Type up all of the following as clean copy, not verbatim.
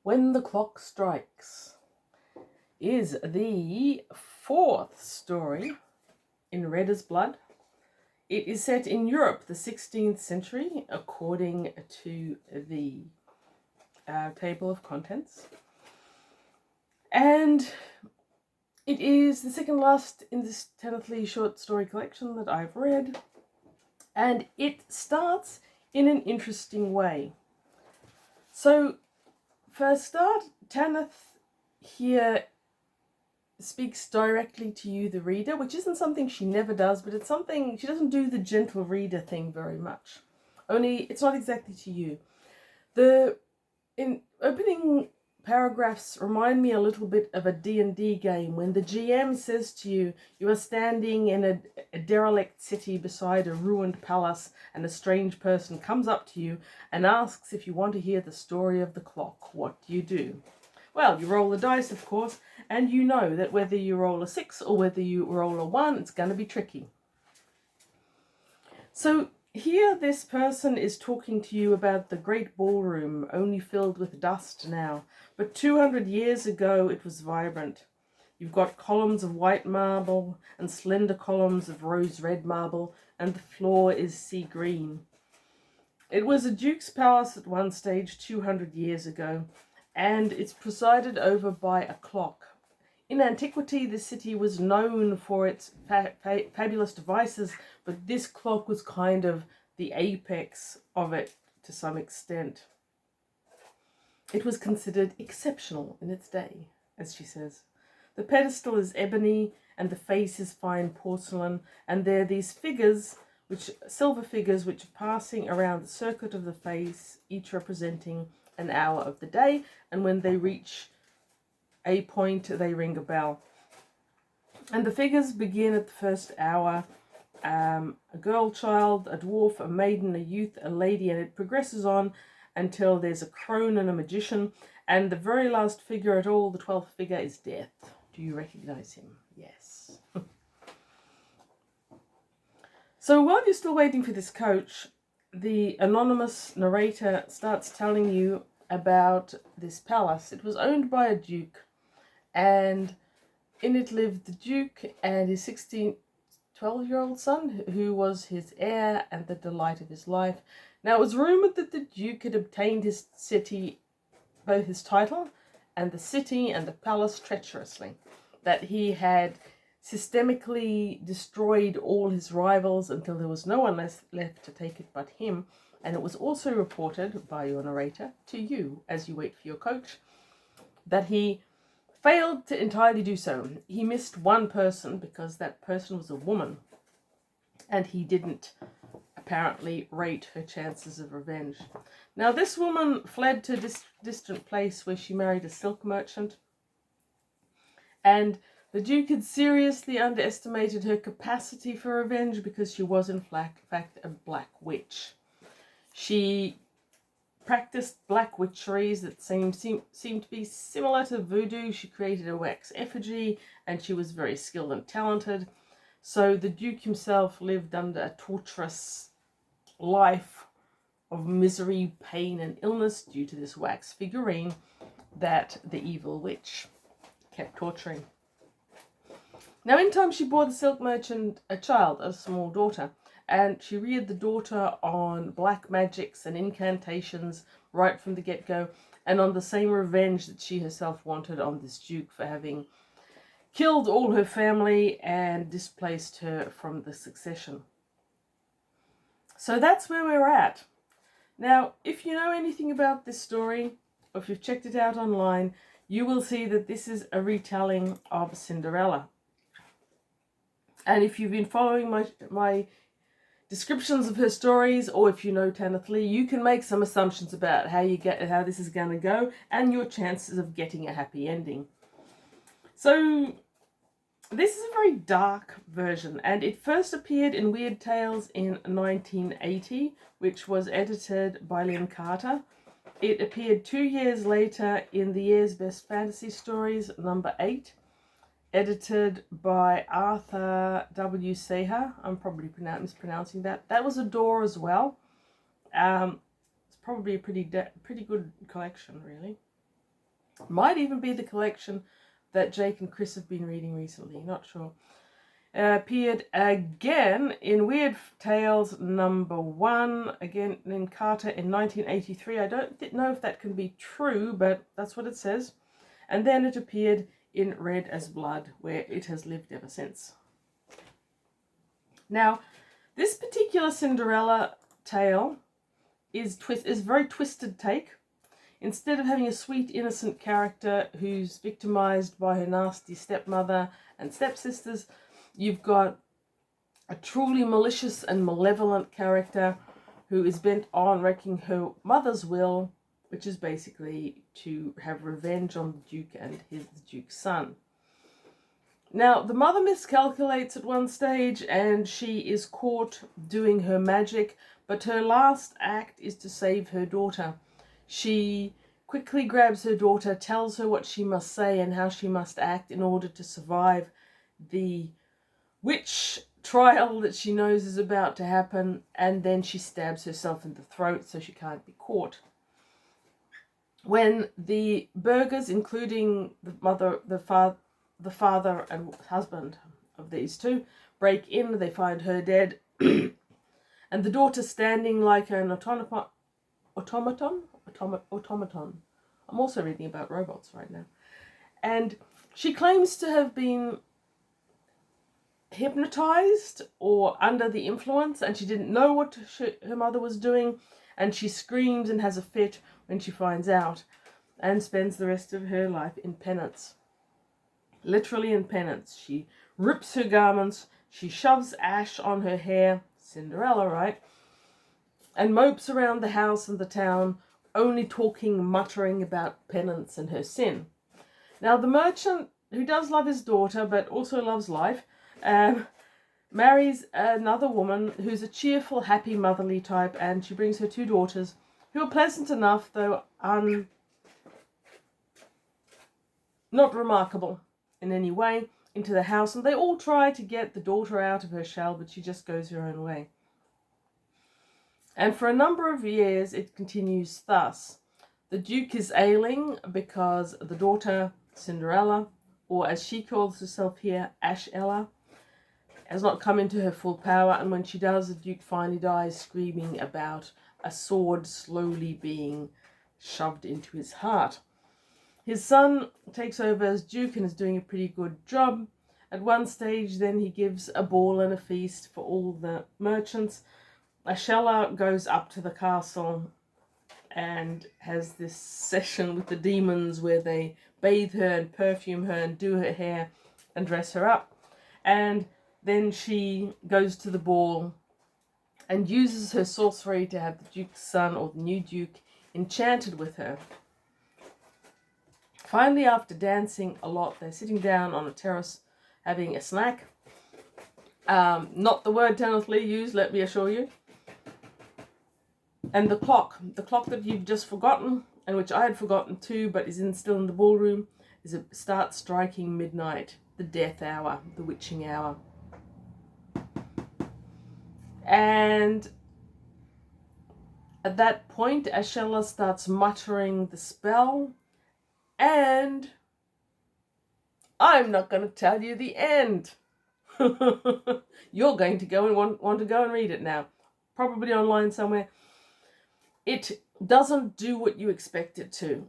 When the Clock Strikes is the fourth story in Red as Blood. It is set in Europe, the 16th century, according to the table of contents. And it is the second last in this Tanith Lee short story collection that I've read. And it starts in an interesting way. So, for a start, Tanith here speaks directly to you, the reader, which isn't something she never does, but it's something, she doesn't do the gentle reader thing very much. Only, it's not exactly to you. The opening paragraphs remind me a little bit of a D&D game when the GM says to you, you are standing in a derelict city beside a ruined palace, and a strange person comes up to you and asks if you want to hear the story of the clock. What do you do? Well, you roll the dice, of course, and you know that whether you roll a 6 or whether you roll a 1, it's going to be tricky. So here this person is talking to you about the great ballroom, only filled with dust now. But 200 years ago it was vibrant. You've got columns of white marble and slender columns of rose-red marble, and the floor is sea green. It was a duke's palace at one stage 200 years ago, and it's presided over by a clock. In antiquity, the city was known for its fabulous devices, but this clock was kind of the apex of it to some extent. It was considered exceptional in its day, as she says. The pedestal is ebony and the face is fine porcelain, and there are these figures, silver figures, which are passing around the circuit of the face, each representing an hour of the day, and when they reach a point they ring a bell. And the figures begin at the first hour, a girl child, a dwarf, a maiden, a youth, a lady, and it progresses on until there's a crone and a magician, and the very last figure at all, the 12th figure, is Death. Do you recognize him? Yes. So while you're still waiting for this coach, the anonymous narrator starts telling you about this palace. It was owned by a duke, and in it lived the duke and his 12-year-old son, who was his heir and the delight of his life. Now, it was rumoured that the duke had obtained his city, both his title and the city and the palace, treacherously, that he had systemically destroyed all his rivals until there was no one left to take it but him. And it was also reported by your narrator to you, as you wait for your coach, that he failed to entirely do so. He missed one person because that person was a woman, and he didn't apparently rate her chances of revenge. Now, this woman fled to a distant place where she married a silk merchant, and the Duke had seriously underestimated her capacity for revenge because she was in fact a black witch. She practiced black witcheries that seemed to be similar to voodoo. She created a wax effigy, and she was very skilled and talented. So the Duke himself lived under a torturous life of misery, pain, and illness due to this wax figurine that the evil witch kept torturing. Now, in time, she bore the silk merchant a child, a small daughter, and she reared the daughter on black magics and incantations right from the get-go, and on the same revenge that she herself wanted on this duke for having killed all her family and displaced her from the succession. So that's where we're at. Now, if you know anything about this story, or if you've checked it out online, you will see that this is a retelling of Cinderella. And if you've been following my descriptions of her stories, or if you know Tanith Lee, you can make some assumptions about how this is going to go and your chances of getting a happy ending. So this is a very dark version, and it first appeared in Weird Tales in 1980, which was edited by Lynn Carter. It appeared 2 years later in the year's Best Fantasy Stories, number 8, edited by Arthur W. Seha. I'm probably mispronouncing that. That was a door as well. It's probably a pretty good collection, really. Might even be the collection that Jake and Chris have been reading recently, not sure. Appeared again in Weird Tales #1, again in Carter in 1983. I don't know if that can be true, but that's what it says. And then it appeared in Red as Blood, where it has lived ever since. Now, this particular Cinderella tale is a very twisted take. Instead of having a sweet, innocent character who's victimized by her nasty stepmother and stepsisters, you've got a truly malicious and malevolent character who is bent on wrecking her mother's will, which is basically to have revenge on the Duke and the Duke's son. Now, the mother miscalculates at one stage and she is caught doing her magic, but her last act is to save her daughter. She quickly grabs her daughter, tells her what she must say and how she must act in order to survive the witch trial that she knows is about to happen, and then she stabs herself in the throat so she can't be caught. When the burghers, including the mother, the father and husband of these two, break in, they find her dead, and the daughter standing like an automaton. I'm also reading about robots right now. And she claims to have been hypnotized or under the influence, and she didn't know what her mother was doing, and she screams and has a fit when she finds out, and spends the rest of her life in penance. Literally in penance. She rips her garments, she shoves ash on her hair, Cinderella, right? And mopes around the house and the town, only talking, muttering about penance and her sin. Now, the merchant, who does love his daughter but also loves life, marries another woman who's a cheerful, happy, motherly type, and she brings her two daughters, who are pleasant enough, though not remarkable in any way, into the house, and they all try to get the daughter out of her shell, but she just goes her own way. And for a number of years it continues thus. The Duke is ailing because the daughter, Cinderella, or as she calls herself here, Ashella, has not come into her full power, and when she does, the Duke finally dies screaming about a sword slowly being shoved into his heart. His son takes over as Duke and is doing a pretty good job. At one stage then he gives a ball and a feast for all the merchants. Ashella goes up to the castle and has this session with the demons where they bathe her and perfume her and do her hair and dress her up. And then she goes to the ball and uses her sorcery to have the Duke's son, or the new Duke, enchanted with her. Finally, after dancing a lot, they're sitting down on a terrace having a snack. Not the word Tanith Lee used, let me assure you. And the clock that you've just forgotten, and which I had forgotten too, but is still in the ballroom, starts striking midnight, the death hour, the witching hour. And at that point, Ashella starts muttering the spell, and I'm not going to tell you the end. You're going to go and want to go and read it now, probably online somewhere. It doesn't do what you expect it to.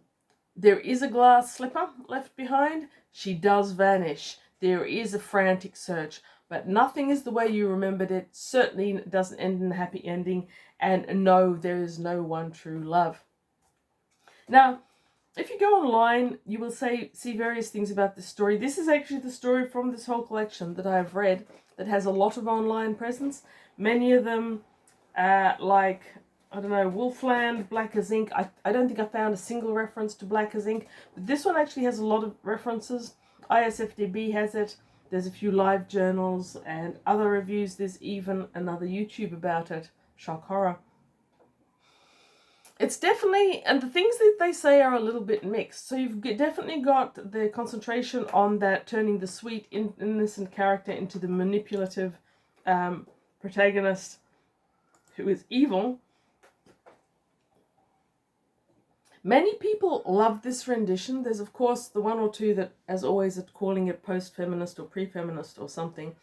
There is a glass slipper left behind. She does vanish. There is a frantic search, but nothing is the way you remembered it. Certainly doesn't end in a happy ending. And no, there is no one true love. Now, if you go online, you will see various things about this story. This is actually the story from this whole collection that I've read that has a lot of online presence. Many of them, like, I don't know, Wolfland, Black as Ink. I don't think I found a single reference to Black as Ink, but this one actually has a lot of references. ISFDB has it. There's a few live journals and other reviews. There's even another YouTube about it, Shock Horror. It's definitely, and the things that they say are a little bit mixed. So you've definitely got the concentration on that, turning the sweet, innocent character into the manipulative protagonist who is evil. Many people love this rendition. There's, of course, the one or two that, as always, are calling it post-feminist or pre-feminist or something.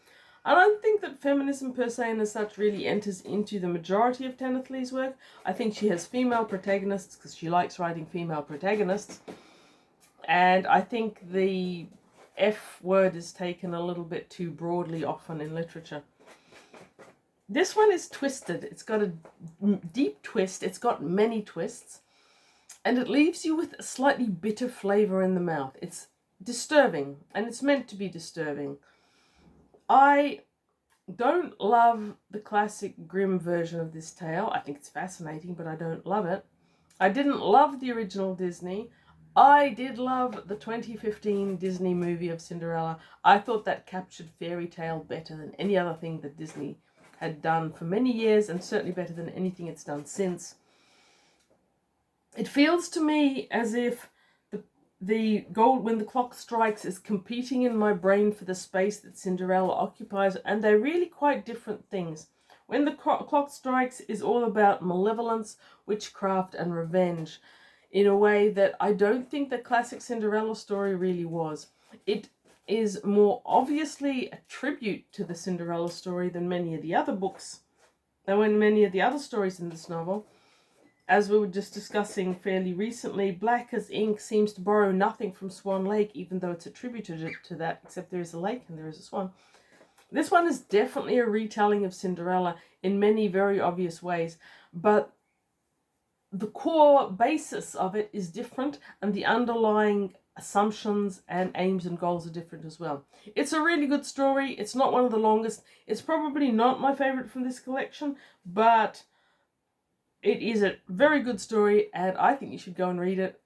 I don't think that feminism per se and as such really enters into the majority of Tanith Lee's work. I think she has female protagonists because she likes writing female protagonists. And I think the F word is taken a little bit too broadly often in literature. This one is twisted. It's got a deep twist. It's got many twists. And it leaves you with a slightly bitter flavour in the mouth. It's disturbing, and it's meant to be disturbing. I don't love the classic grim version of this tale. I think it's fascinating, but I don't love it. I didn't love the original Disney. I did love the 2015 Disney movie of Cinderella. I thought that captured fairy tale better than any other thing that Disney had done for many years, and certainly better than anything it's done since. It feels to me as if the gold when the clock strikes is competing in my brain for the space that Cinderella occupies, and they're really quite different things. When the clock strikes is all about malevolence, witchcraft, and revenge, in a way that I don't think the classic Cinderella story really was. It is more obviously a tribute to the Cinderella story than many of the other books, than many of the other stories in this novel. As we were just discussing fairly recently, Black as Ink seems to borrow nothing from Swan Lake, even though it's attributed to that, except there is a lake and there is a swan. This one is definitely a retelling of Cinderella in many very obvious ways, but the core basis of it is different, and the underlying assumptions and aims and goals are different as well. It's a really good story. It's not one of the longest. It's probably not my favorite from this collection, but it is a very good story, and I think you should go and read it.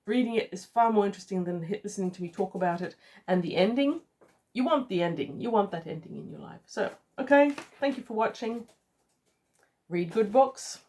Reading it is far more interesting than listening to me talk about it. And the ending, you want the ending. You want that ending in your life. So, okay, thank you for watching. Read good books.